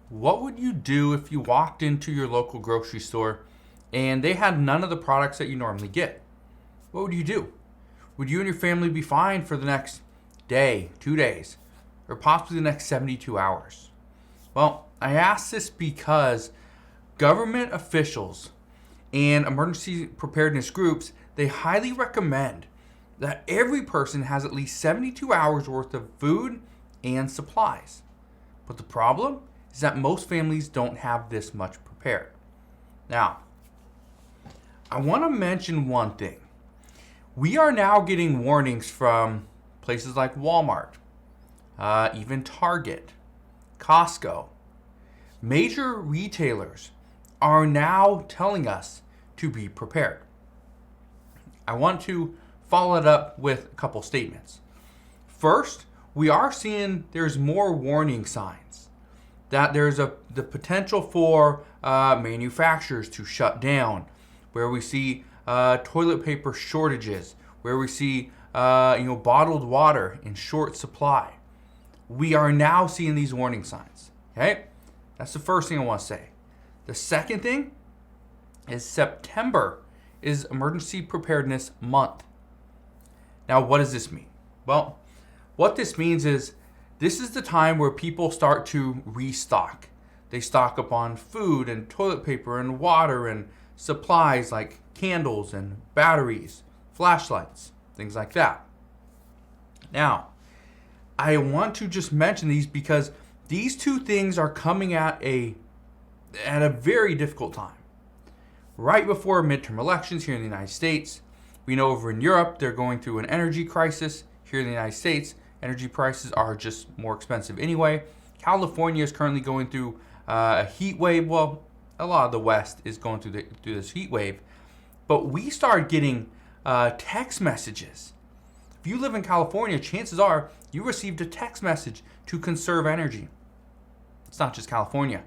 What would you do if you walked into your local grocery store and they had none of the products that you normally get? What would you do? Would you and your family be fine for the next day, 2 days, or possibly the next 72 hours? Well, I ask this because government officials and emergency preparedness groups, they highly recommend that every person has at least 72 hours worth of food and supplies. But the problem is that most families don't have this much prepared. Now, I want to mention one thing. We are now getting warnings from places like Walmart, even Target, Costco. Major retailers are now telling us to be prepared. I want to follow it up with a couple statements. First, we are seeing there's more warning signs that there's the potential for manufacturers to shut down, where we see toilet paper shortages, where we see bottled water in short supply. We are now seeing these warning signs. Okay, that's the first thing I want to say. The second thing is September is Emergency Preparedness Month. Now, what does this mean? Well, what this means is this is the time where people start to restock. They stock up on food and toilet paper and water and supplies like candles and batteries, flashlights, things like that. Now, I want to just mention these because these two things are coming at a very difficult time. Right before midterm elections here in the United States. We know over in Europe, they're going through an energy crisis. Here in the United States, energy prices are just more expensive anyway. California is currently going through a heat wave. Well, a lot of the West is going through this heat wave. But we started getting text messages. If you live in California, chances are you received a text message to conserve energy. It's not just California.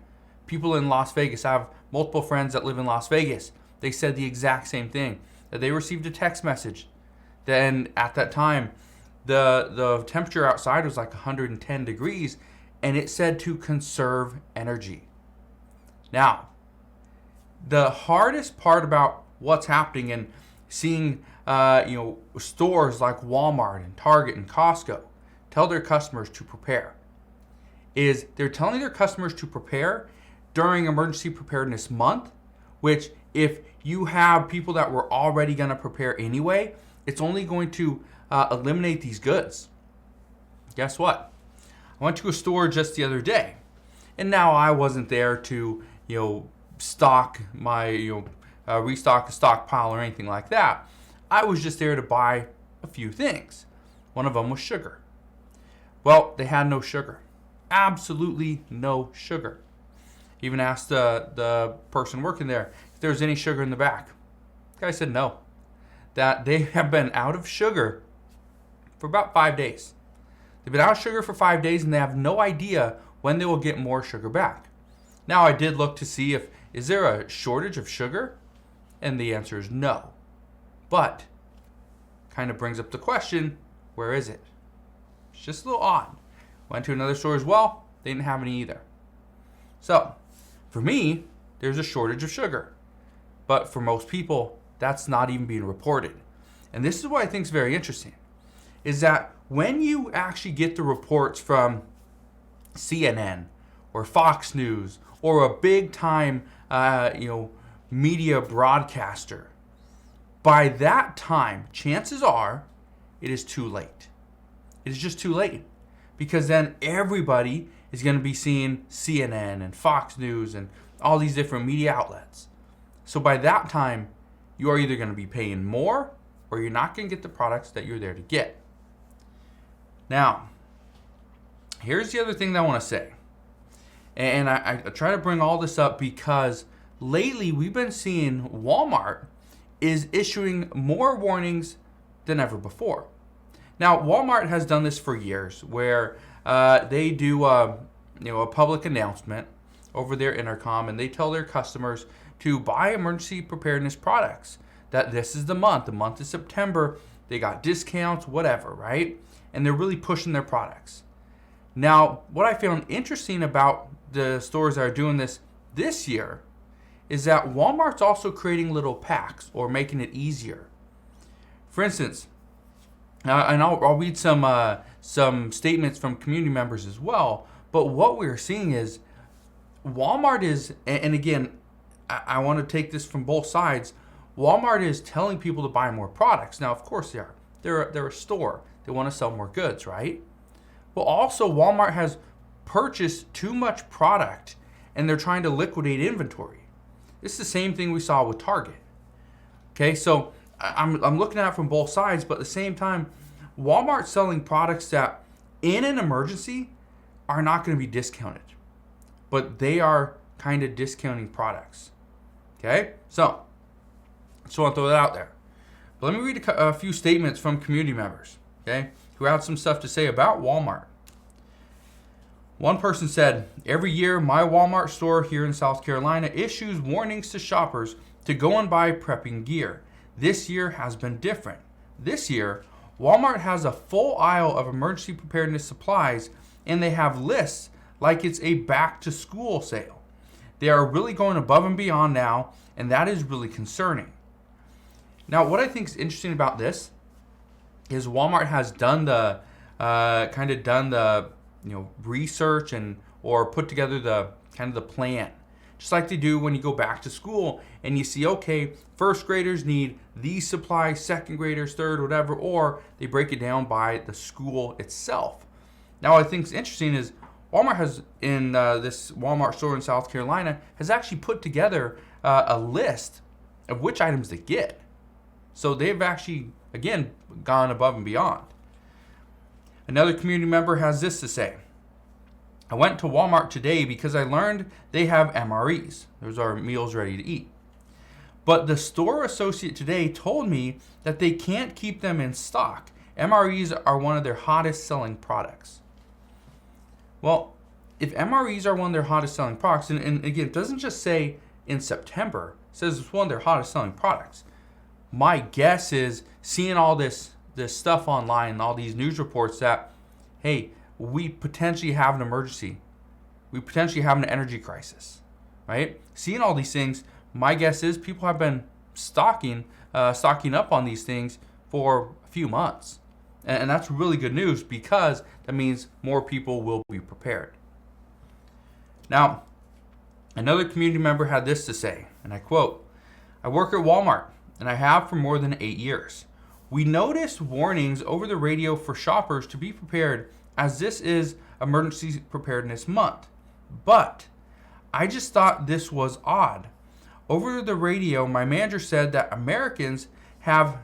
People in Las Vegas, I have multiple friends that live in Las Vegas. They said the exact same thing, that they received a text message. Then at that time, the temperature outside was like 110 degrees, and it said to conserve energy. Now, the hardest part about what's happening and seeing stores like Walmart and Target and Costco tell their customers to prepare is they're telling their customers to prepare during Emergency Preparedness Month, which if you have people that were already going to prepare anyway, it's only going to eliminate these goods. Guess what? I went to a store just the other day, and now I wasn't there to stock my restock a stockpile or anything like that. I was just there to buy a few things. One of them was sugar. Well, they had no sugar. Absolutely no sugar. Even asked the person working there if there was any sugar in the back. The guy said no. That they have been out of sugar for about 5 days. They've been out of sugar for 5 days and they have no idea when they will get more sugar back. Now I did look to see is there a shortage of sugar? And the answer is no. But kind of brings up the question, where is it? It's just a little odd. Went to another store as well. They didn't have any either. So, for me, there's a shortage of sugar. But for most people, that's not even being reported. And this is what I think is very interesting, is that when you actually get the reports from CNN or Fox News or a big time media broadcaster, by that time, chances are it is too late. It is just too late. Because then everybody is going to be seeing CNN and Fox News and all these different media outlets. So by that time, you are either going to be paying more or you're not going to get the products that you're there to get. Now, here's the other thing that I want to say. And I try to bring all this up because lately we've been seeing Walmart is issuing more warnings than ever before. Now, Walmart has done this for years where they do a public announcement over their intercom and they tell their customers to buy emergency preparedness products. That this is the month is September, they got discounts, whatever, right? And they're really pushing their products. Now, what I found interesting about the stores that are doing this year is that Walmart's also creating little packs or making it easier. For instance, and I'll read some statements from community members as well. But what we're seeing is Walmart is, and again, I want to take this from both sides. Walmart is telling people to buy more products. Now, of course, they are. They're a store. They want to sell more goods, right? But also, Walmart has purchased too much product, and they're trying to liquidate inventory. This is the same thing we saw with Target. Okay, so I'm looking at it from both sides, but at the same time, Walmart's selling products that, in an emergency, are not going to be discounted, but they are kind of discounting products. Okay, so just want to throw that out there. But let me read a few statements from community members, okay, who had some stuff to say about Walmart. One person said, "Every year, my Walmart store here in South Carolina issues warnings to shoppers to go and buy prepping gear. This year has been different. This year, Walmart has a full aisle of emergency preparedness supplies, and they have lists like it's a back-to-school sale. They are really going above and beyond now, and that is really concerning." Now, what I think is interesting about this is Walmart has done the research and or put together the plan, just like they do when you go back to school and you see, okay, first graders need these supplies, second graders, third, whatever, or they break it down by the school itself. Now, what I think is interesting is Walmart has, in this Walmart store in South Carolina, has actually put together a list of which items they get. So they've actually, again, gone above and beyond. Another community member has this to say: "I went to Walmart today because I learned they have MREs. Those are meals ready to eat. But the store associate today told me that they can't keep them in stock. MREs are one of their hottest selling products." Well, if MREs are one of their hottest selling products, and again, it doesn't just say in September, it says it's one of their hottest selling products. My guess is, seeing all this stuff online and all these news reports that, hey, we potentially have an emergency. We potentially have an energy crisis, right? Seeing all these things, my guess is people have been stocking up on these things for a few months. And that's really good news, because that means more people will be prepared. Now, another community member had this to say, and I quote, "I work at Walmart, and I have for more than 8 years. We noticed warnings over the radio for shoppers to be prepared, as this is Emergency Preparedness Month. But I just thought this was odd. Over the radio, my manager said that Americans have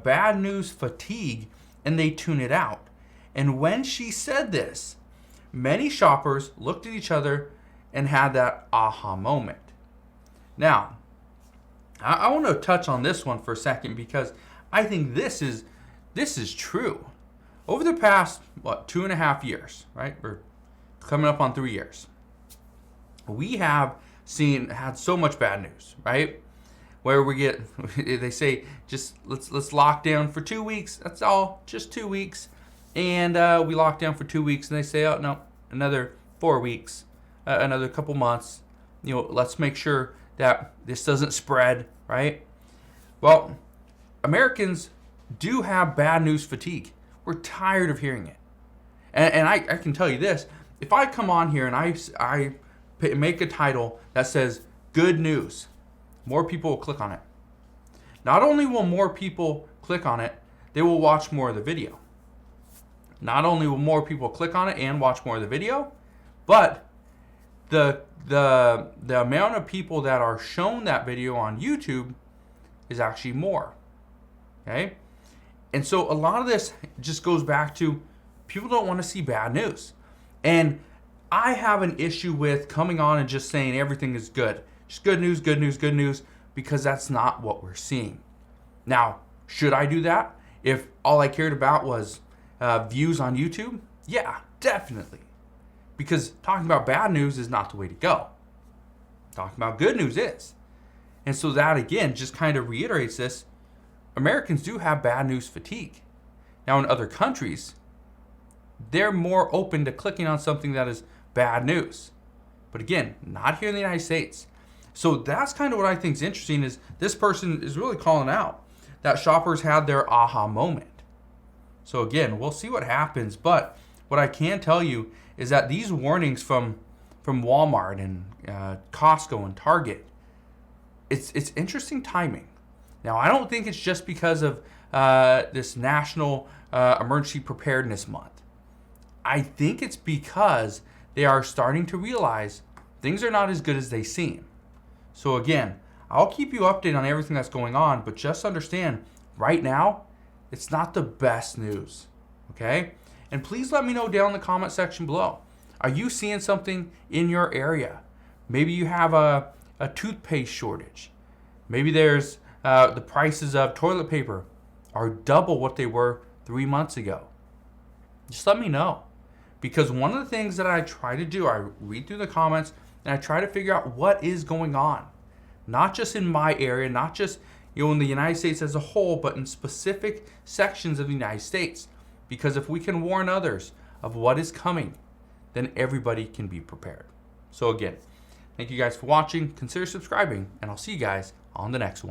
bad news fatigue, and they tune it out. And when she said this, many shoppers looked at each other and had that aha moment." Now, I want to touch on this one for a second, because I think this is true. Over the past, 2.5 years, right? We're coming up on 3 years. We have had so much bad news, right? Where they say, just let's lock down for 2 weeks. That's all, just 2 weeks. And we lock down for 2 weeks, and they say, oh no, another 4 weeks, another couple months. Let's make sure that this doesn't spread, right? Well, Americans do have bad news fatigue. We're tired of hearing it. And I can tell you this: if I come on here and I make a title that says good news, more people will click on it. Not only will more people click on it, they will watch more of the video. Not only will more people click on it and watch more of the video, but the amount of people that are shown that video on YouTube is actually more. Okay? And so a lot of this just goes back to people don't want to see bad news. And I have an issue with coming on and just saying everything is good. Just good news, good news, good news, because that's not what we're seeing. Now, should I do that if all I cared about was views on YouTube? Yeah, definitely. Because talking about bad news is not the way to go. Talking about good news is. And so that, again, just kind of reiterates this. Americans do have bad news fatigue. Now, in other countries, they're more open to clicking on something that is bad news. But again, not here in the United States. So that's kind of what I think is interesting, is this person is really calling out that shoppers had their aha moment. So again, we'll see what happens. But what I can tell you is that these warnings from Walmart and Costco and Target, it's interesting timing. Now, I don't think it's just because of this National Emergency Preparedness Month. I think it's because they are starting to realize things are not as good as they seem. So again, I'll keep you updated on everything that's going on, but just understand, right now, it's not the best news, okay? And please let me know down in the comment section below. Are you seeing something in your area? Maybe you have a toothpaste shortage. Maybe there's the prices of toilet paper are double what they were 3 months ago. Just let me know. Because one of the things that I try to do, I read through the comments and I try to figure out what is going on. Not just in my area, not just in the United States as a whole, but in specific sections of the United States. Because if we can warn others of what is coming, then everybody can be prepared. So again, thank you guys for watching. Consider subscribing, and I'll see you guys on the next one.